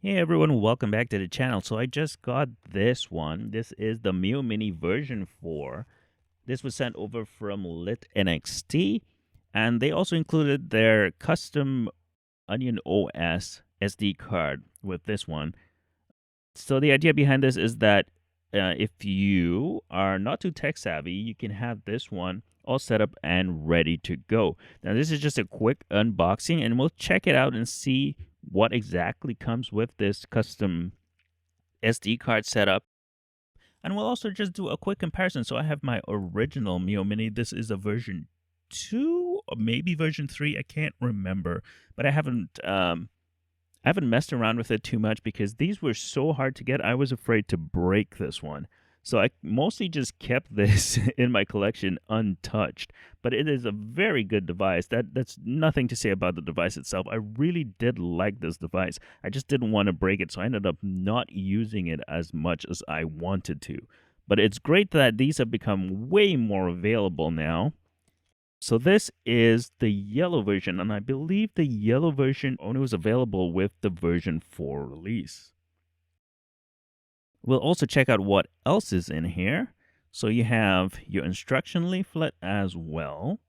Hey everyone, welcome back to the channel. So I just got this one. This is the Miyoo Mini version 4. This was sent over from LitNXT, and they also included their custom OnionOS SD card with this one. So the idea behind this is that if you are not too tech savvy, you can have this one all set up and ready to go. Now this is just a quick unboxing, and we'll check it out and see what exactly comes with this custom SD card setup. And we'll also just do a quick comparison. So I have my original Miyoo Mini. This is a version 2 or maybe version 3. I can't remember, but I haven't messed around with it too much because these were so hard to get. I was afraid to break this one. So I mostly just kept this in my collection untouched. But it is a very good device. That's nothing to say about the device itself. I really did like this device. I just didn't want to break it, so I ended up not using it as much as I wanted to. But it's great that these have become way more available now. So this is the yellow version, and I believe the yellow version only was available with the version 4 release. We'll also check out what else is in here. So you have your instruction leaflet as well.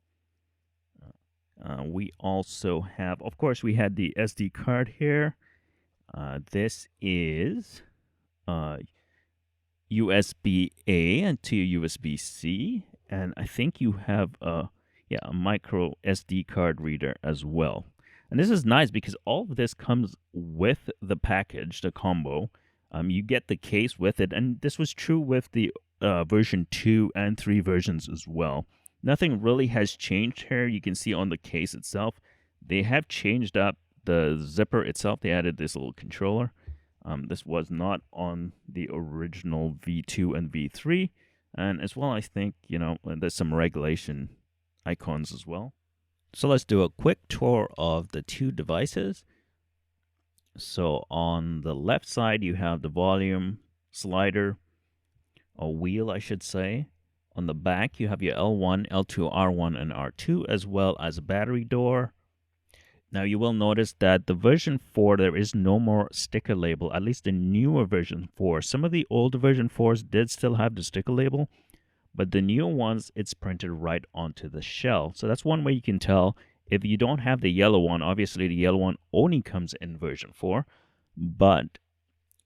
We also have, of course, we had the SD card here. This is USB-A and to USB-C. And I think you have a micro SD card reader as well. And this is nice because all of this comes with the package, the combo. You get the case with it, and this was true with the version 2 and 3 versions as well. Nothing really has changed here. You can see on the case itself, they have changed up the zipper itself. They added this little controller. This was not on the original V2 and V3. And as well, I think, there's some regulation icons as well. So let's do a quick tour of the two devices. So on the left side, you have the volume slider, a wheel, I should say. On the back, you have your L1, L2, R1, and R2, as well as a battery door. Now, you will notice that the version 4, there is no more sticker label, at least the newer version 4. Some of the older version 4s did still have the sticker label, but the newer ones, it's printed right onto the shell. So that's one way you can tell. If you don't have the yellow one, obviously the yellow one only comes in version 4. But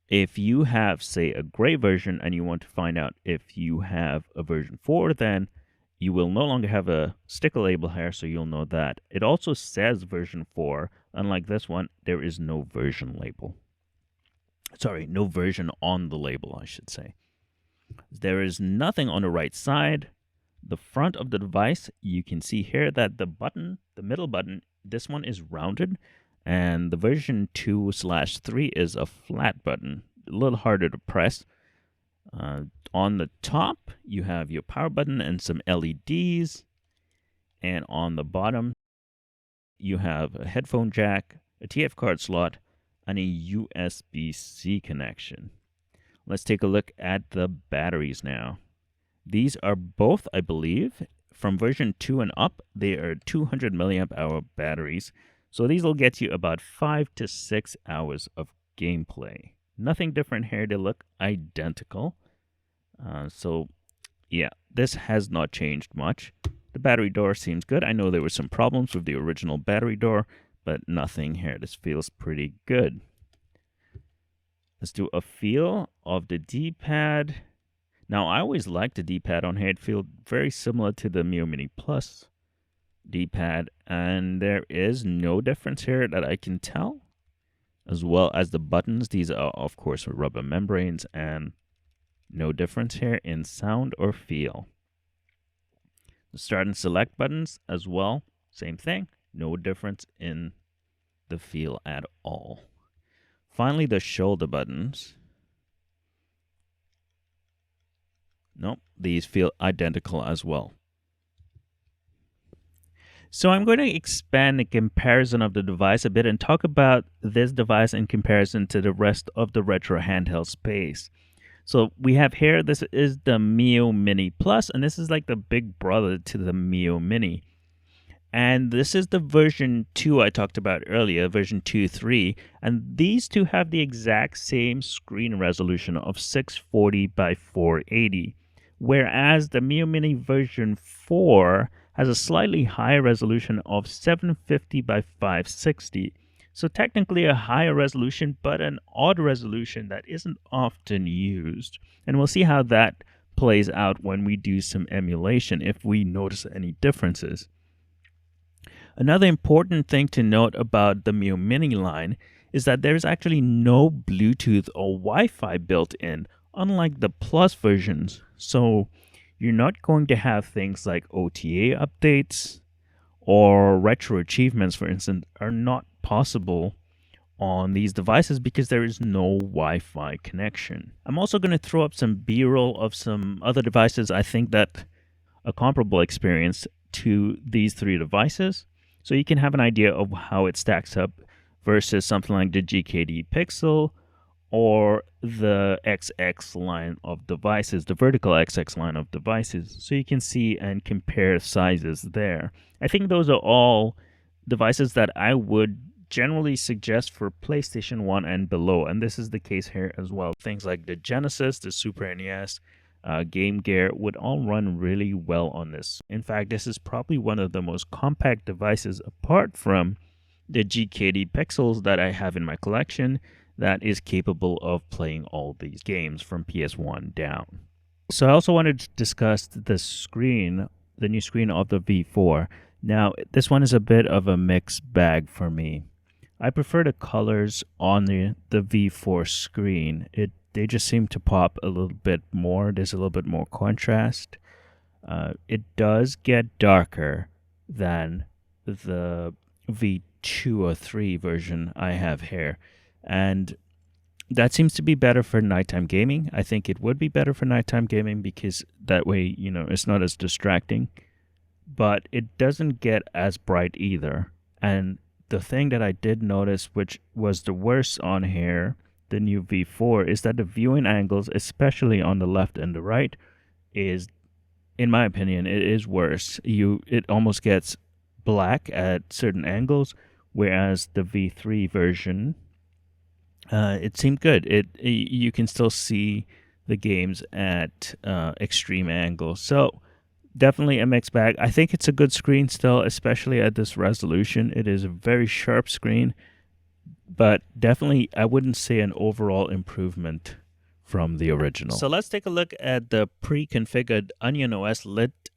if you have, say, a gray version and you want to find out if you have a version 4, then you will no longer have a sticker label here, so you'll know that. It also says version 4. Unlike this one, there is no version label. Sorry, no version on the label, I should say. There is nothing on the right side. The front of the device, you can see here that the button, the middle button, this one is rounded, and the version 2/3 is a flat button, a little harder to press. On the top, you have your power button and some LEDs, and on the bottom, you have a headphone jack, a TF card slot, and a USB-C connection. Let's take a look at the batteries now. These are both, I believe, from version 2 and up, they are 200 milliamp hour batteries. So these will get you about 5 to 6 hours of gameplay. Nothing different here. They look identical. So yeah, this has not changed much. The battery door seems good. I know there were some problems with the original battery door, but nothing here. This feels pretty good. Let's do a feel of the D-pad. Now, I always liked the D-pad on here. It feels very similar to the Miyoo Mini Plus D-pad, and there is no difference here that I can tell. As well as the buttons, these are, of course, rubber membranes, and no difference here in sound or feel. The start and select buttons as well, same thing. No difference in the feel at all. Finally, the shoulder buttons. Nope, these feel identical as well. So I'm going to expand the comparison of the device a bit and talk about this device in comparison to the rest of the retro handheld space. So we have here, this is the Miyoo Mini Plus, and this is like the big brother to the Miyoo Mini. And this is the version 2 I talked about earlier, version 2.3. And these two have the exact same screen resolution of 640 by 480. Whereas the Miyoo Mini version 4 has a slightly higher resolution of 750 by 560. So technically a higher resolution, but an odd resolution that isn't often used. And we'll see how that plays out when we do some emulation, if we notice any differences. Another important thing to note about the Miyoo Mini line is that there is actually no Bluetooth or Wi-Fi built in, unlike the Plus versions. So you're not going to have things like OTA updates or retro achievements, for instance, are not possible on these devices because there is no Wi-Fi connection. I'm also going to throw up some B-roll of some other devices I think that a comparable experience to these three devices, so you can have an idea of how it stacks up versus something like the GKD Pixel or the XX line of devices, the vertical XX line of devices, so you can see and compare sizes there. I think those are all devices that I would generally suggest for PlayStation 1 and below, and this is the case here as well. Things like the Genesis, the Super NES, Game Gear would all run really well on this. In fact, this is probably one of the most compact devices apart from the GKD Pixels that I have in my collection that is capable of playing all these games from PS1 down. So I also wanted to discuss the screen, the new screen of the V4. Now, this one is a bit of a mixed bag for me. I prefer the colors on the V4 screen. They just seem to pop a little bit more. There's a little bit more contrast. It does get darker than the V2 or 3 version I have here. And that seems to be better for nighttime gaming. I think it would be better for nighttime gaming because that way, it's not as distracting. But it doesn't get as bright either. And the thing that I did notice, which was the worst on here, the new V4, is that the viewing angles, especially on the left and the right, is, in my opinion, it is worse. It almost gets black at certain angles, whereas the V3 version, it seemed good. You can still see the games at extreme angles. So definitely a mixed bag. I think it's a good screen still, especially at this resolution. It is a very sharp screen, but definitely I wouldn't say an overall improvement from the original. So let's take a look at the pre-configured OnionOS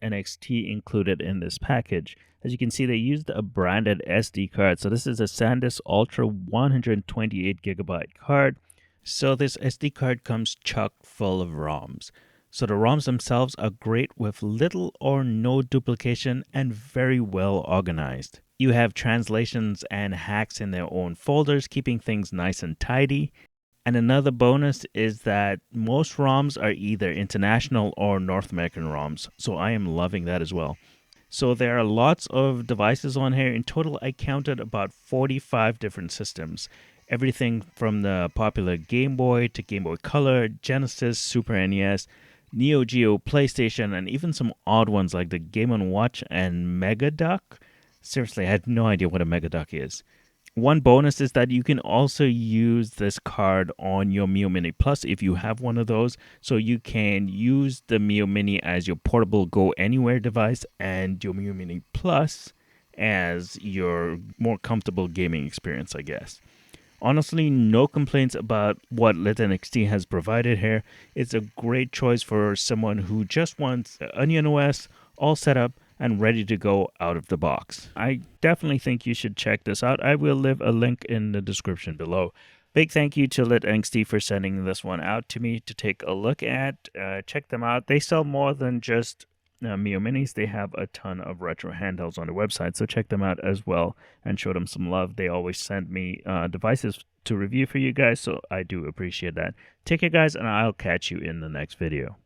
LitNXT included in this package. As you can see, they used a branded SD card. So this is a SanDisk Ultra 128GB card. So this SD card comes chock full of ROMs. So the ROMs themselves are great with little or no duplication and very well organized. You have translations and hacks in their own folders, keeping things nice and tidy. And another bonus is that most ROMs are either international or North American ROMs. So I am loving that as well. So there are lots of devices on here. In total, I counted about 45 different systems. Everything from the popular Game Boy to Game Boy Color, Genesis, Super NES, Neo Geo, PlayStation, and even some odd ones like the Game & Watch and Megaduck. Seriously, I had no idea what a Megaduck is. One bonus is that you can also use this card on your Miyoo Mini Plus if you have one of those. So you can use the Miyoo Mini as your portable go anywhere device and your Miyoo Mini Plus as your more comfortable gaming experience, I guess. Honestly, no complaints about what LitNXT has provided here. It's a great choice for someone who just wants OnionOS all set up and ready to go out of the box. I definitely think you should check this out. I will leave a link in the description below. Big thank you to LitNXT for sending this one out to me to take a look at. Check them out. They sell more than just Miyoo Minis. They have a ton of retro handhelds on their website, so check them out as well and show them some love. They always send me devices to review for you guys, so I do appreciate that. Take care, guys, and I'll catch you in the next video.